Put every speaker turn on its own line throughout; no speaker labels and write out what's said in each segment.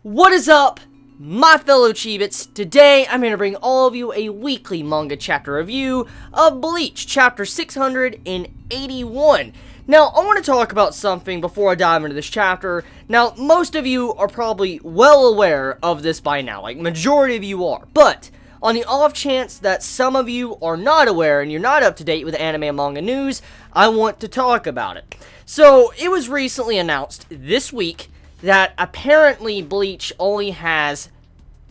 What is up, my fellow Chibits? Today, I'm going to bring all of you a weekly manga chapter review of Bleach, chapter 681. Now, I want to talk about something before I dive into this chapter. Now, most of you are probably well aware of this by now, like, majority of you are, but on the off chance that some of you are not aware and you're not up to date with anime and manga news, I want to talk about it. So, it was recently announced this week that apparently Bleach only has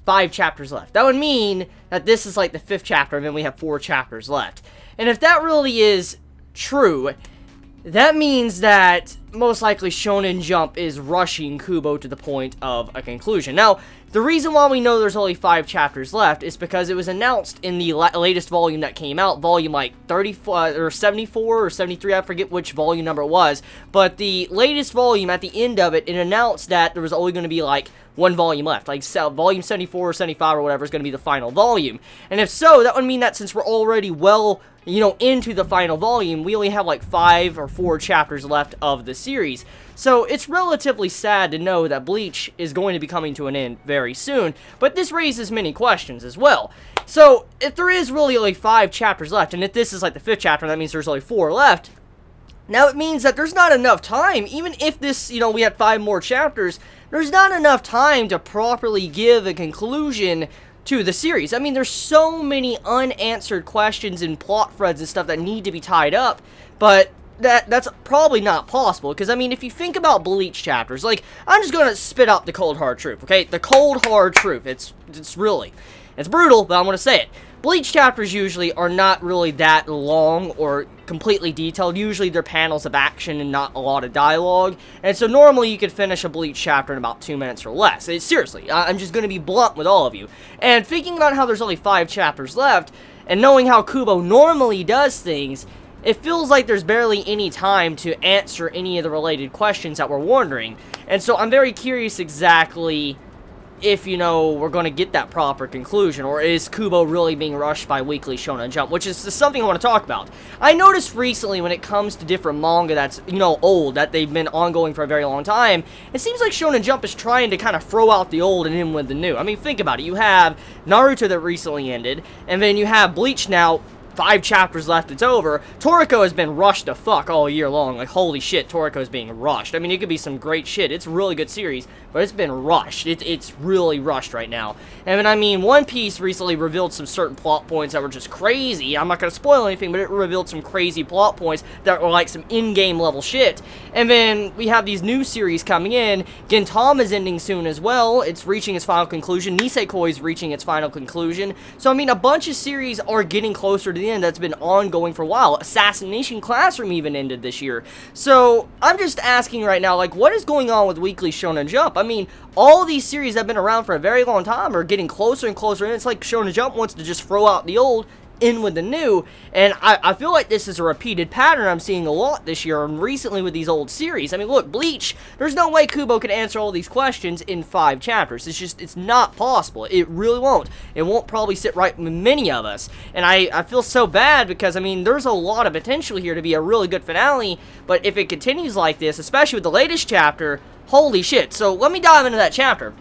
5 chapters left. That would mean that this is like the 5th chapter and then we have 4 chapters left. And if that really is true, that means that most likely Shonen Jump is rushing Kubo to the point of a conclusion. Now, the reason why we know there's only 5 chapters left is because it was announced in the latest volume that came out, volume like 34 or 74 or 73, I forget which volume number it was, but the latest volume, at the end of it, it announced that there was only going to be like 1 volume left, like volume 74 or 75 or whatever is going to be the final volume. And if so, that would mean that since we're already well, into the final volume, we only have like 5 or 4 chapters left of the series. So it's relatively sad to know that Bleach is going to be coming to an end very soon, but this raises many questions as well. So if there is really only 5 chapters left, and if this is like the 5th chapter, that means there's only 4 left. Now it means that there's not enough time, even if this, we had 5 more chapters, there's not enough time to properly give a conclusion to the series. I mean, there's so many unanswered questions and plot threads and stuff that need to be tied up, but that's probably not possible, because, I mean, if you think about Bleach chapters, like, I'm just gonna spit out the cold hard truth, okay? The cold hard truth. It's brutal, but I'm gonna say it. Bleach chapters usually are not really that long or completely detailed. Usually they're panels of action and not a lot of dialogue. And so normally you could finish a Bleach chapter in about 2 minutes or less. Seriously, I'm just going to be blunt with all of you. And thinking about how there's only 5 chapters left, and knowing how Kubo normally does things, it feels like there's barely any time to answer any of the related questions that we're wondering. And so I'm very curious exactly if, we're going to get that proper conclusion, or is Kubo really being rushed by Weekly Shonen Jump, which is something I want to talk about. I noticed recently when it comes to different manga that's, old, that they've been ongoing for a very long time, it seems like Shonen Jump is trying to kind of throw out the old and in with the new. I mean, think about it. You have Naruto that recently ended, and then you have Bleach now. 5 chapters left, it's over. Toriko has been rushed to fuck all year long. Like, holy shit, Toriko's being rushed. I mean, it could be some great shit. It's a really good series, but it's been rushed. It's really rushed right now. And then, I mean, One Piece recently revealed some certain plot points that were just crazy. I'm not gonna spoil anything, but it revealed some crazy plot points that were like some in-game level shit. And then we have these new series coming in. Gintama's ending soon as well. It's reaching its final conclusion. Nisekoi is reaching its final conclusion. So, I mean, a bunch of series are getting closer to the end that's been ongoing for a while. Assassination Classroom even ended this year. So, I'm just asking right now, like, what is going on with Weekly Shonen Jump? I mean, all these series that have been around for a very long time are getting closer and closer, and it's like Shonen Jump wants to just throw out the old, in with the new, and I feel like this is a repeated pattern I'm seeing a lot this year and recently with these old series. I mean, look, Bleach, there's no way Kubo could answer all these questions in 5 chapters. It's not possible. It really won't. It won't probably sit right with many of us, and I feel so bad because, I mean, there's a lot of potential here to be a really good finale, but if it continues like this, especially with the latest chapter, holy shit. So, let me dive into that chapter.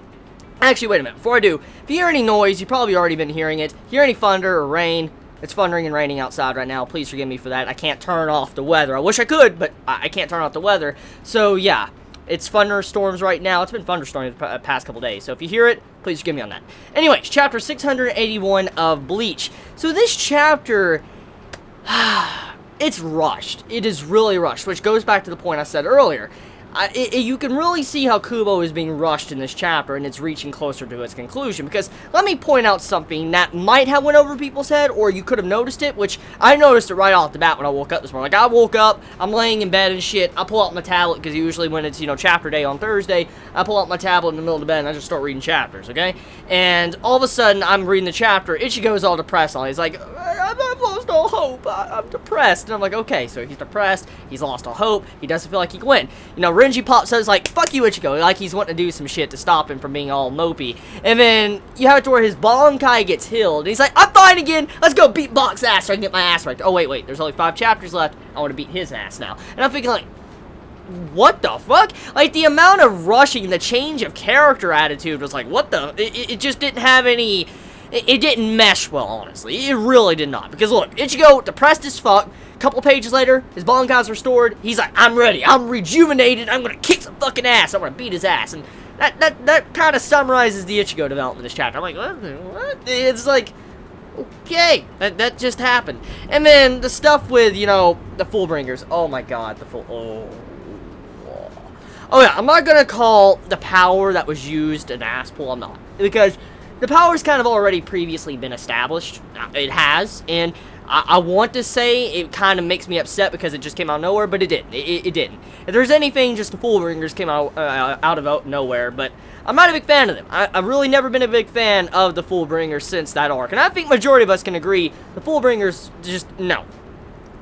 Actually, wait a minute. Before I do, if you hear any noise, you've probably already been hearing it. Hear any thunder or rain, it's thundering and raining outside right now. Please forgive me for that. I can't turn off the weather. I wish I could, but I can't turn off the weather. So, yeah, it's thunderstorms right now. It's been thunderstorms the past couple days. So, if you hear it, please forgive me on that. Anyways, chapter 681 of Bleach. So, this chapter, it's rushed. It is really rushed, which goes back to the point I said earlier. You can really see how Kubo is being rushed in this chapter, and it's reaching closer to its conclusion, because let me point out something that might have went over people's head, or you could have noticed it, which I noticed it right off the bat when I woke up this morning. Like, I woke up, I'm laying in bed and shit, I pull out my tablet, because usually when it's, chapter day on Thursday, I pull out my tablet in the middle of the bed, and I just start reading chapters, okay? And all of a sudden, I'm reading the chapter, Ichigo's all depressed, he's like, I've lost all hope, I'm depressed, and I'm like, okay, so he's depressed, he's lost all hope, he doesn't feel like he can win. Renji pops out, like, fuck you, Ichigo, like he's wanting to do some shit to stop him from being all mopey. And then you have it to where his Bankai gets healed, and he's like, I'm fine again, let's go beat Bach's ass so I can get my ass right. Oh, wait, there's only 5 chapters left, I want to beat his ass now. And I'm thinking, like, what the fuck? Like, the amount of rushing, the change of character attitude was like, what the? It just didn't have any... It didn't mesh well, honestly. It really did not. Because, look, Ichigo, depressed as fuck. A couple pages later, his Bankai's restored. He's like, I'm ready. I'm rejuvenated. I'm gonna kick some fucking ass. I'm gonna beat his ass. And that kind of summarizes the Ichigo development in this chapter. I'm like, what? It's like... Okay, that just happened. And then the stuff with, you know, the Fullbringers. Oh my god, Oh yeah, I'm not gonna call the power that was used an ass pull. I'm not. Because the power's kind of already previously been established. It has. And I want to say it kind of makes me upset because it just came out of nowhere, but it didn't. It didn't. If there's anything, just the Fullbringers came out of nowhere, but I'm not a big fan of them. I've really never been a big fan of the Fullbringers since that arc, and I think majority of us can agree the Fullbringers just, no.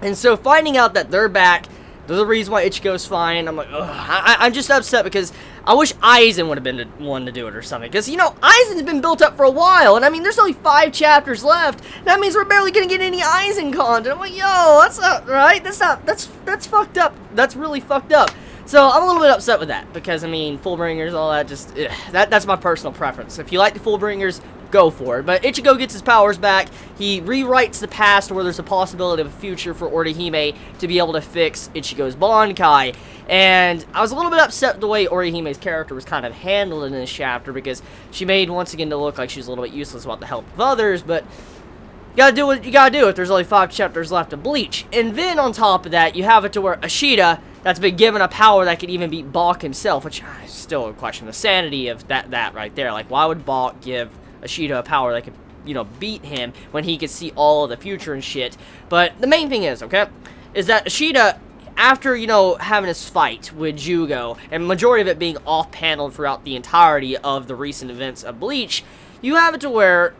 And so finding out that they're back, they're the reason why Ichigo's fine, I'm like, ugh. I'm just upset because I wish Aizen would have been the one to do it or something. Because, you know, Aizen's been built up for a while. And, I mean, there's only 5 chapters left. That means we're barely going to get any Aizen content. I'm like, yo, that's not right. That's fucked up. That's really fucked up. So, I'm a little bit upset with that. Because, I mean, Fullbringers, all that, just, that's my personal preference. If you like the Fullbringers, go for it. But Ichigo gets his powers back. He rewrites the past where there's a possibility of a future for Orihime to be able to fix Ichigo's Bankai. And I was a little bit upset with the way Orihime's character was kind of handled in this chapter because she made, once again, to look like she was a little bit useless about the help of others, but you gotta do what you gotta do if there's only 5 chapters left of Bleach. And then, on top of that, you have it to where Ashita, that's been given a power that could even beat Bach himself, which I still question the sanity of that right there. Like, why would Bach give Ashita a power that could, you know, beat him when he could see all of the future and shit? But the main thing is, okay, is that Ashita, after, you know, having this fight with Jugo, and majority of it being off-paneled throughout the entirety of the recent events of Bleach, you have it to where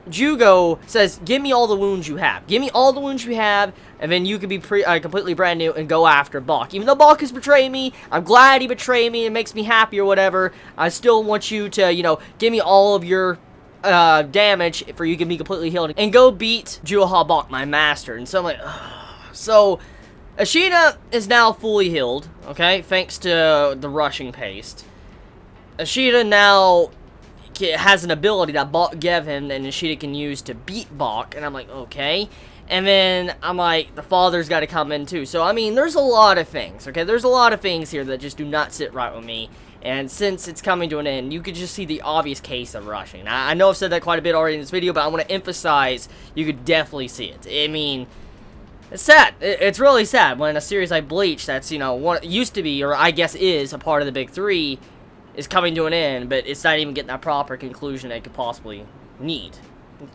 Jugo says, give me all the wounds you have. Give me all the wounds you have, and then you can be completely brand new and go after Bach. Even though Bach has betrayed me, I'm glad he betrayed me, it makes me happy or whatever, I still want you to, you know, give me all of your damage for you can be completely healed and go beat Juha Bach, my master. And so I'm like, ugh. So Ashita is now fully healed, okay, thanks to the rushing paste. Ashita now has an ability that Bach gave him and Ashita can use to beat Bach, and I'm like, okay. And then I'm like, the father's got to come in too. So, I mean, there's a lot of things, okay? There's a lot of things here that just do not sit right with me. And since it's coming to an end, you could just see the obvious case of rushing. I know I've said that quite a bit already in this video, but I want to emphasize you could definitely see it. I mean, it's sad. It's really sad when a series like Bleach that's, you know, used to be, or I guess is, a part of the big 3 is coming to an end, but it's not even getting that proper conclusion that it could possibly need.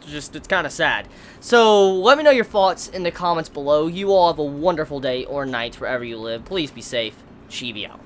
It's kind of sad. So, let me know your thoughts in the comments below. You all have a wonderful day or night wherever you live. Please be safe. Chibi out.